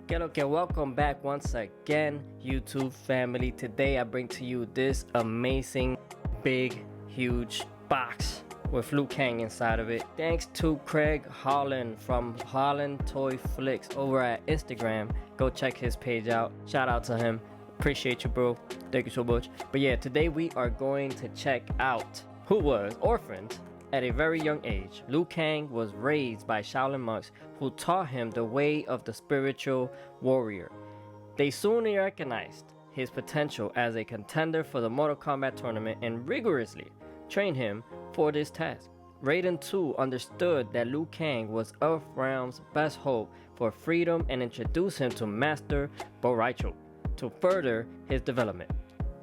Okay, welcome back once again, YouTube family. Today I bring to you this amazing, big, huge box with Liu Kang inside of it. Thanks to Craig Holland from Holland Toy Flicks over at Instagram. Go check his page out. Shout out to him. Appreciate you, bro. Thank you so much. But yeah, today we are going to check out who was orphaned at a very young age. Liu Kang was raised by Shaolin monks who taught him the way of the spiritual warrior. They soon recognized his potential as a contender for the Mortal Kombat tournament and rigorously trained him for this task. Raiden too understood that Liu Kang was Earthrealm's best hope for freedom and introduced him to Master Bo Rai Cho to further his development.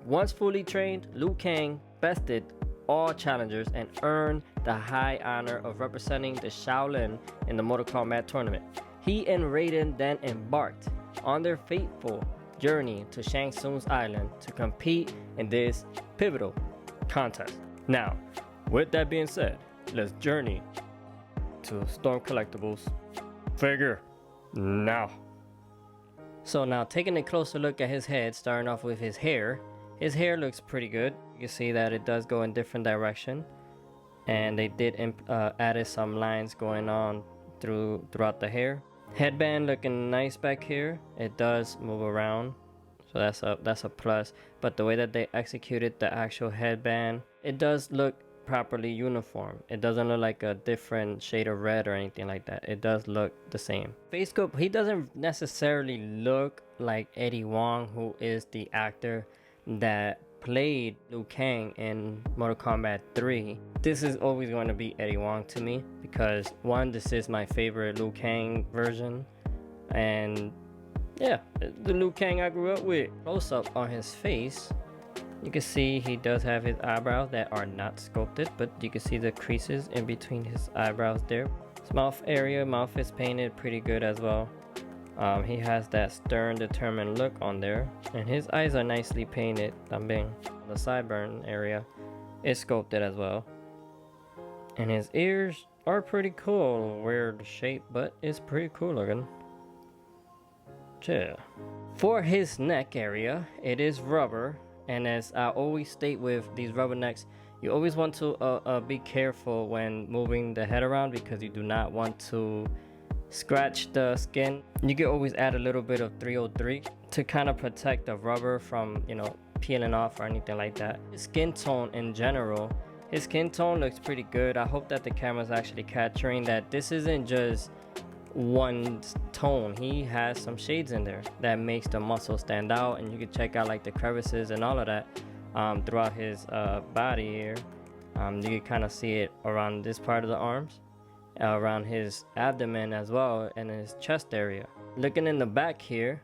Once fully trained, Liu Kang bested all challengers and earned the high honor of representing the Shaolin in the Mortal Kombat tournament. He and Raiden then embarked on their fateful journey to Shang Tsung's island to compete in this pivotal contest. Now, with that being said, let's journey to Storm Collectibles figure now. So now taking a closer look at his head, starting off with his hair. His hair looks pretty good. You can see that it does go in different direction, and they did added some lines going on throughout the hair. Headband looking nice back here. It does move around, so that's a plus. But the way that they executed the actual headband, it does look properly uniform. It doesn't look like a different shade of red or anything like that. It does look the same. Face sculpt, he doesn't necessarily look like Eddie Wong, who is the actor that played Liu Kang in Mortal Kombat 3. This is always going to be Eddie Wong to me because one, this is my favorite Liu Kang version, and yeah, the Liu Kang I grew up with. Close up on his face, you can see he does have his eyebrows that are not sculpted, but you can see the creases in between his eyebrows there. His mouth area, mouth is painted pretty good as well. He has that stern, determined look on there, and his eyes are nicely painted. Tambing. The sideburn area is sculpted as well, and his ears are pretty cool. Weird shape, but it's pretty cool looking. Yeah. For his neck area, it is rubber, and as I always state with these rubber necks, you always want to be careful when moving the head around because you do not want to scratch the skin. You can always add a little bit of 303 to kind of protect the rubber from, you know, peeling off or anything like that. His skin tone in general, his skin tone looks pretty good. I hope that the camera's actually capturing that this isn't just one tone. He has some shades in there that makes the muscle stand out, and you can check out like the crevices and all of that throughout his body here. You can kind of see it around this part of the arms, around his abdomen as well, and his chest area. Looking in the back here,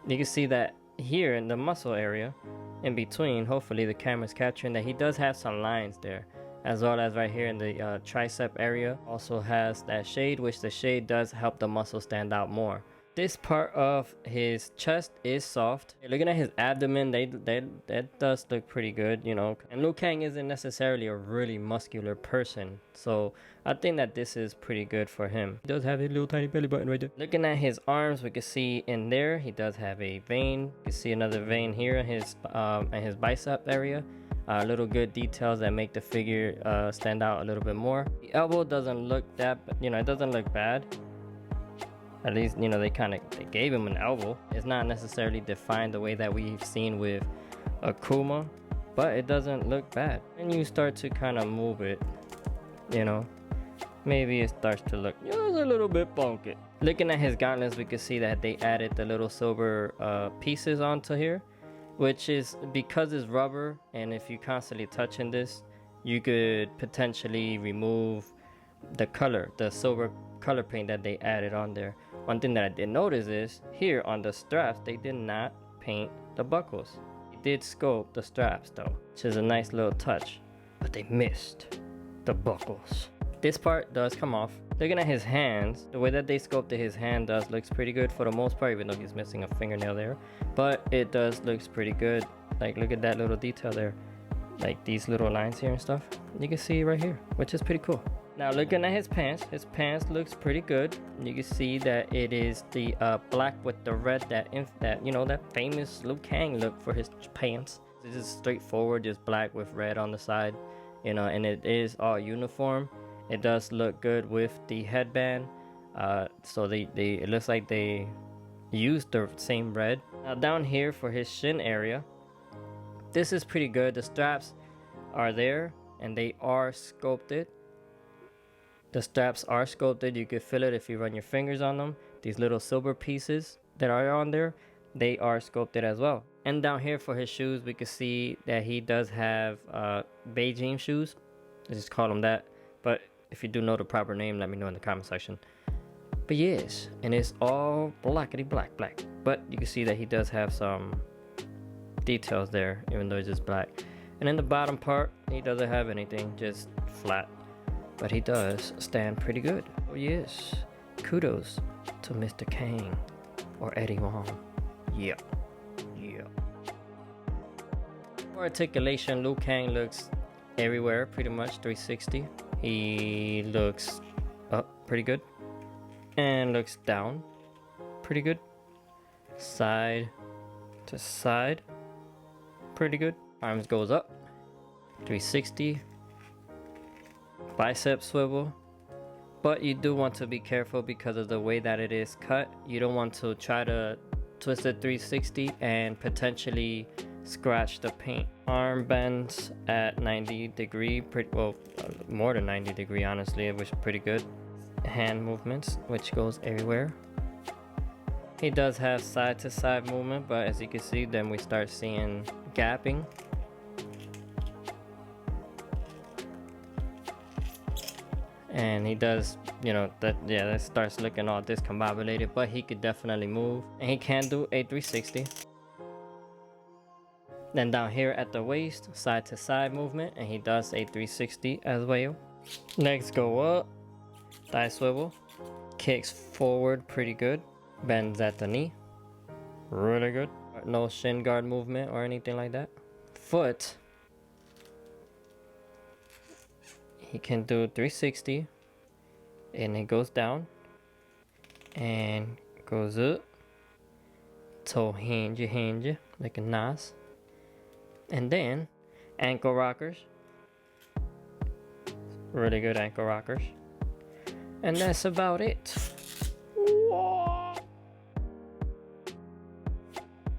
you can see that here in the muscle area in between, hopefully the camera's capturing that he does have some lines there, as well as right here in the tricep area also has that shade, which the shade does help the muscle stand out more. This part of his chest is soft. Looking at his abdomen, that does look pretty good, you know. And Liu Kang isn't necessarily a really muscular person, so I think that this is pretty good for him. He does have a little tiny belly button right there. Looking at his arms, we can see in there he does have a vein. You can see another vein here in his bicep area. Little good details that make the figure stand out a little bit more. The elbow doesn't look that, you know, it doesn't look bad. At least, you know, they gave him an elbow. It's not necessarily defined the way that we've seen with Akuma, but it doesn't look bad. And you start to kind of move it, you know, maybe it starts to look just a little bit funky. Looking at his gauntlets, we can see that they added the little silver pieces onto here, which is because it's rubber, and if you constantly touching this, you could potentially remove the color, the silver color paint that they added on there. One thing that I did notice is here on the straps, they did not paint the buckles. They did sculpt the straps though, which is a nice little touch, but they missed the buckles. This part does come off. Looking at his hands, the way that they sculpted his hand looks pretty good for the most part, even though he's missing a fingernail there, but it does looks pretty good. Like, look at that little detail there, like these little lines here and stuff. You can see right here, which is pretty cool. Now looking at his pants looks pretty good. You can see that it is the black with the red, that you know, that famous Liu Kang look for his pants. This is straightforward, just black with red on the side, you know, and it is all uniform. It does look good with the headband. So it looks like they used the same red. Now down here for his shin area, this is pretty good. The straps are there and they are sculpted. The straps are sculpted. You can feel it if you run your fingers on them. These little silver pieces that are on there, they are sculpted as well. And down here for his shoes, we can see that he does have Beijing shoes. Let's just call them that. But if you do know the proper name, let me know in the comment section. But yes, and it's all blackety black. But you can see that he does have some details there, even though it's just black. And in the bottom part, he doesn't have anything, just flat. But he does stand pretty good. Oh yes, kudos to Mr. Kang or Eddie Wong. Yeah. For articulation, Liu Kang looks everywhere, pretty much 360. He looks up pretty good and looks down pretty good. Side to side, pretty good. Arms goes up 360. Bicep swivel, but you do want to be careful because of the way that it is cut. You don't want to try to twist it 360 and potentially scratch the paint. Arm bends at 90 degree, more than 90 degree honestly, which is pretty good. Hand movements, which goes everywhere. He does have side to side movement, but as you can see, then we start seeing gapping. And he does, you know, that starts looking all discombobulated, but he could definitely move, and he can do a 360. Then down here at the waist, side to side movement, and he does a 360 as well. Legs go up, thigh swivel, kicks forward pretty good, bends at the knee, really good. No shin guard movement or anything like that. Foot, he can do 360 and it goes down and goes up. Toe hinge looking nice. And then ankle rockers, really good ankle rockers. And that's about it. Whoa.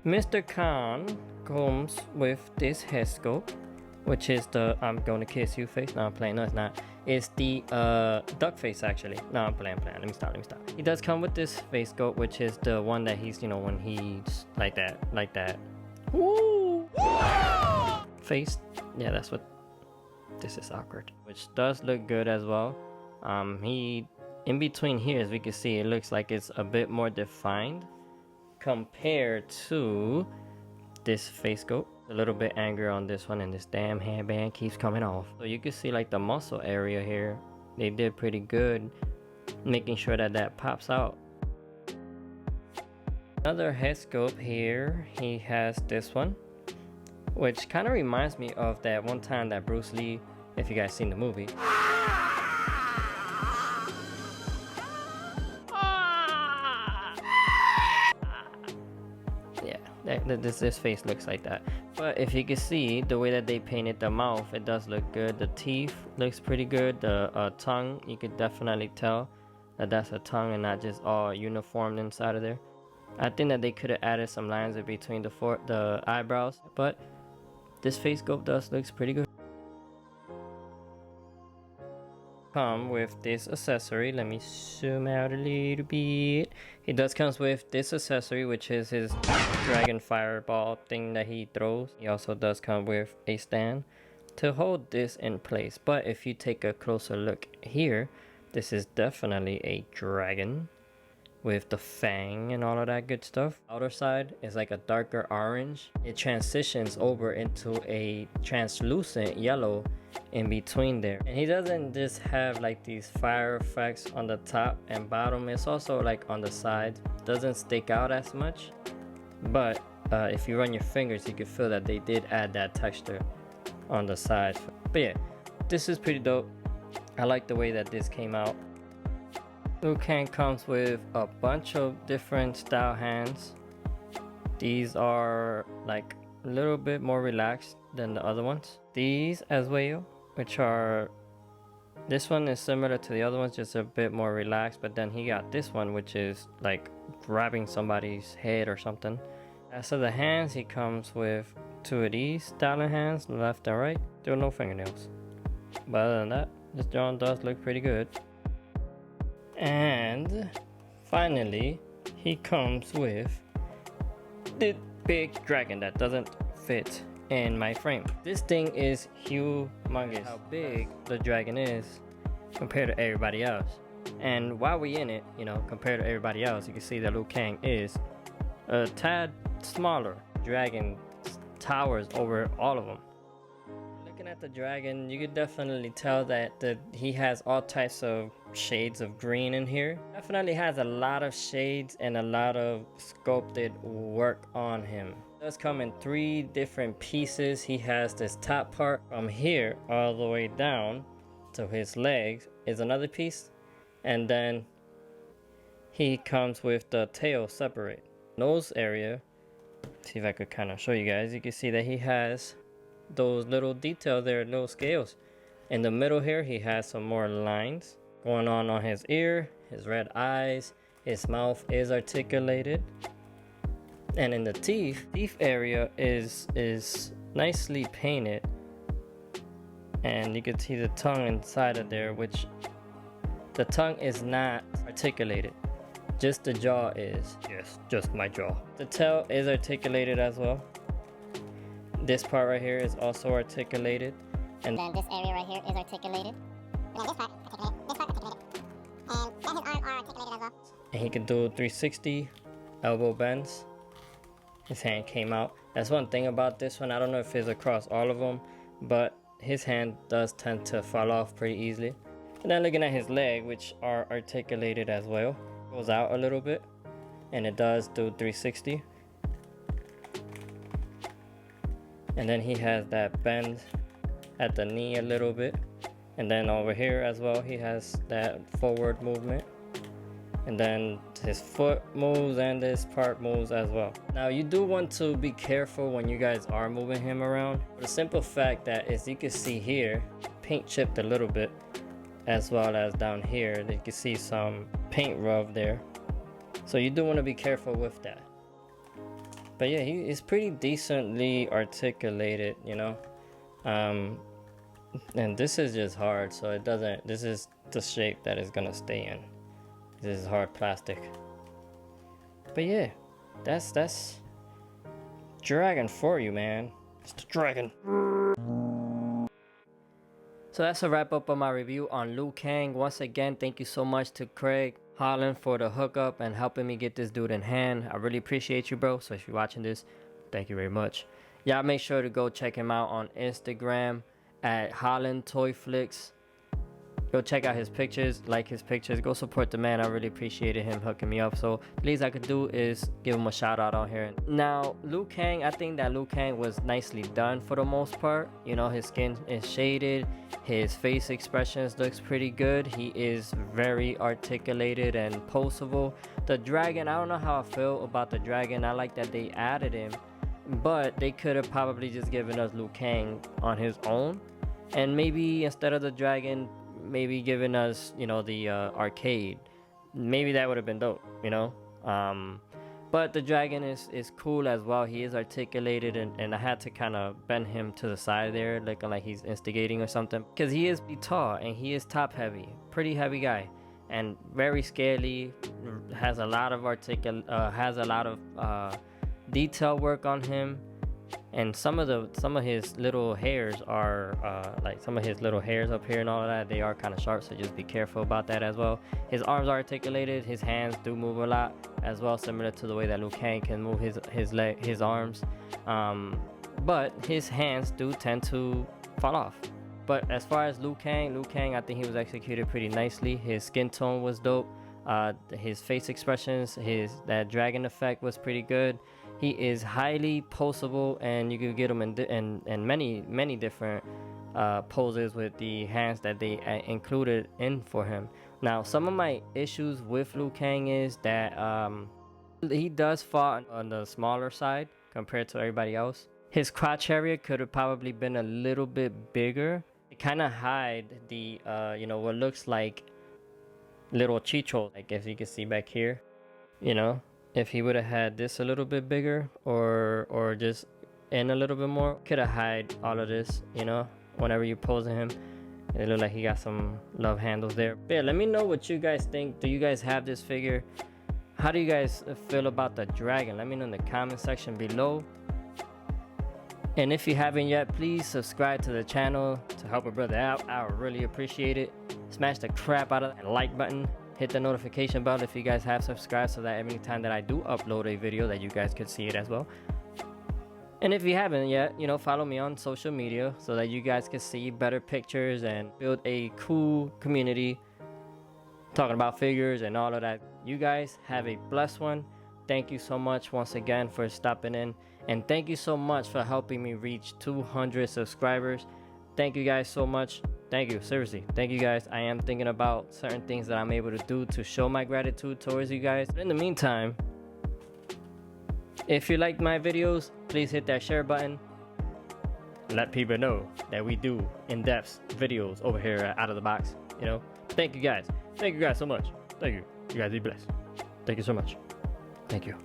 Mr. Khan comes with this head sculpt, which is the I'm gonna kiss you face. No, I'm playing. No, it's not. It's the duck face actually. No, I'm playing. Let me stop. He does come with this face sculpt, which is the one that he's, you know, when he's like that. Woo! Face. Yeah, that's what. This is awkward. Which does look good as well. He in between here, as we can see, it looks like it's a bit more defined compared to this face sculpt. A little bit angry on this one, and this damn hairband keeps coming off. So you can see like the muscle area here, they did pretty good making sure that that pops out. Another head sculpt here, he has this one, which kind of reminds me of that one time that Bruce Lee, if you guys seen the movie, this face looks like that. But if you can see the way that they painted the mouth, it does look good. The teeth looks pretty good. The tongue, you could definitely tell that that's a tongue and not just all uniformed inside of there. I think that they could have added some lines in between the eyebrows, but this face sculpt looks pretty good. Come with this accessory. Let me zoom out a little bit. He does comes with this accessory, which is his dragon fireball thing that he throws. He also does come with a stand to hold this in place. But if you take a closer look here, this is definitely a dragon with the fang and all of that good stuff. Outer side is like a darker orange. It transitions over into a translucent yellow in between there. And he doesn't just have like these fire effects on the top and bottom, it's also like on the side. Doesn't stick out as much, but if you run your fingers, you can feel that they did add that texture on the side. But yeah, this is pretty dope. I like the way that this came out. Liu Kang comes with a bunch of different style hands. These are like a little bit more relaxed than the other ones. These as well, which are, this one is similar to the other ones, just a bit more relaxed, but then he got this one which is like grabbing somebody's head or something. As for the hands, he comes with two of these styling hands, left and right. There are no fingernails, but other than that, this drawing does look pretty good. And finally, he comes with the big dragon that doesn't fit in my frame. This thing is humongous, how big the dragon is compared to everybody else. And while we in it, you know, compared to everybody else, you can see that Liu Kang is a tad smaller. Dragon towers over all of them. Looking at the dragon, you could definitely tell that he has all types of shades of green in here. Definitely has a lot of shades and a lot of sculpted work on him. It does come in 3 different pieces. He has this top part from here all the way down to his legs is another piece, and then he comes with the tail separate. Nose area, see if I could kind of show you guys. You can see that he has those little details there, little scales. In the middle here, he has some more lines going on his ear, his red eyes, his mouth is articulated, and in the teeth area is nicely painted, and you can see the tongue inside of there, which the tongue is not articulated, just the jaw is. Yes, just my jaw. The tail is articulated as well. This part right here is also articulated, and then this area right here is articulated. And then this part articulated. And then his arms are articulated as well. And he can do 360 elbow bends. His hand came out. That's one thing about this one. I don't know if it's across all of them, but his hand does tend to fall off pretty easily. And then looking at his leg, which are articulated as well, goes out a little bit, and it does do 360. And then he has that bend at the knee a little bit, and then over here as well he has that forward movement, and then his foot moves and this part moves as well. Now you do want to be careful when you guys are moving him around, for the simple fact that, as you can see here, paint chipped a little bit, as well as down here you can see some paint rub there, so you do want to be careful with that. But yeah, he is pretty decently articulated, you know. And this is just hard, so it doesn't, this is the shape that is gonna stay in. This is hard plastic. But yeah, that's dragon for you, man. It's the dragon. So that's a wrap up of my review on Liu Kang. Once again, thank you so much to Craig Holland for the hookup and helping me get this dude in hand. I really appreciate you, bro. So if you're watching this, thank you very much. Y'all make sure to go check him out on Instagram at Holland Toy Flicks. Go check out his pictures, like his pictures, go support the man. I really appreciated him hooking me up, so the least I could do is give him a shout out on here. Now Liu Kang, I think that Liu Kang was nicely done for the most part. You know, his skin is shaded, his face expressions looks pretty good, he is very articulated and poseable. The dragon, I don't know how I feel about the dragon. I like that they added him, but they could have probably just given us Liu Kang on his own, and maybe instead of the dragon, maybe giving us, you know, the arcade. Maybe that would have been dope, you know. But the dragon is cool as well. He is articulated, and I had to kind of bend him to the side there, looking like he's instigating or something, because he is tall and he is top heavy, pretty heavy guy, and very scaly. Has a lot of detail work on him. And some of his little hairs are like some of his little hairs up here and all of that, they are kind of sharp, so just be careful about that as well. His arms are articulated, his hands do move a lot as well, similar to the way that Liu Kang can move his arms, but his hands do tend to fall off. But as far as Liu Kang, I think he was executed pretty nicely. His skin tone was dope, his face expressions, that dragon effect was pretty good. He is highly poseable, and you can get him in many different poses with the hands that they included in for him. Now, some of my issues with Liu Kang is that he does fall on the smaller side compared to everybody else. His crotch area could have probably been a little bit bigger. It kind of hide the you know, what looks like little chicho, like as you can see back here. You know, if he would have had this a little bit bigger or just in a little bit more, could have hide all of this, you know, whenever you posing him. It look like he got some love handles there. But yeah, let me know what you guys think. Do you guys have this figure? How do you guys feel about the dragon? Let me know in the comment section below. And if you haven't yet, please subscribe to the channel to help a brother out. I would really appreciate it. Smash the crap out of that like button. Hit the notification bell if you guys have subscribed, so that every time that I do upload a video that you guys could see it as well. And if you haven't yet, you know, follow me on social media so that you guys can see better pictures and build a cool community talking about figures and all of that. You guys have a blessed one. Thank you so much once again for stopping in. And thank you so much for helping me reach 200 subscribers. Thank you guys so much. Thank you, seriously. Thank you guys. I am thinking about certain things that I'm able to do to show my gratitude towards you guys. But in the meantime, if you like my videos, please hit that share button. Let people know that we do in-depth videos over here at Out of the Box, you know. Thank you guys. Thank you guys so much. Thank you. You guys be blessed. Thank you so much. Thank you.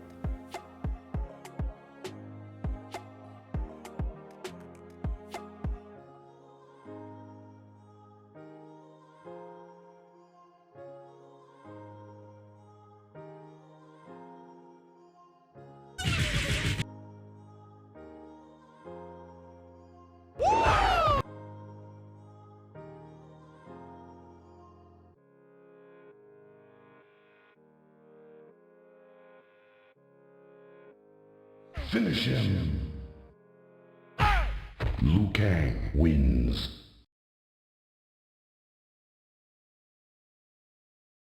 Finish him. Liu Kang wins.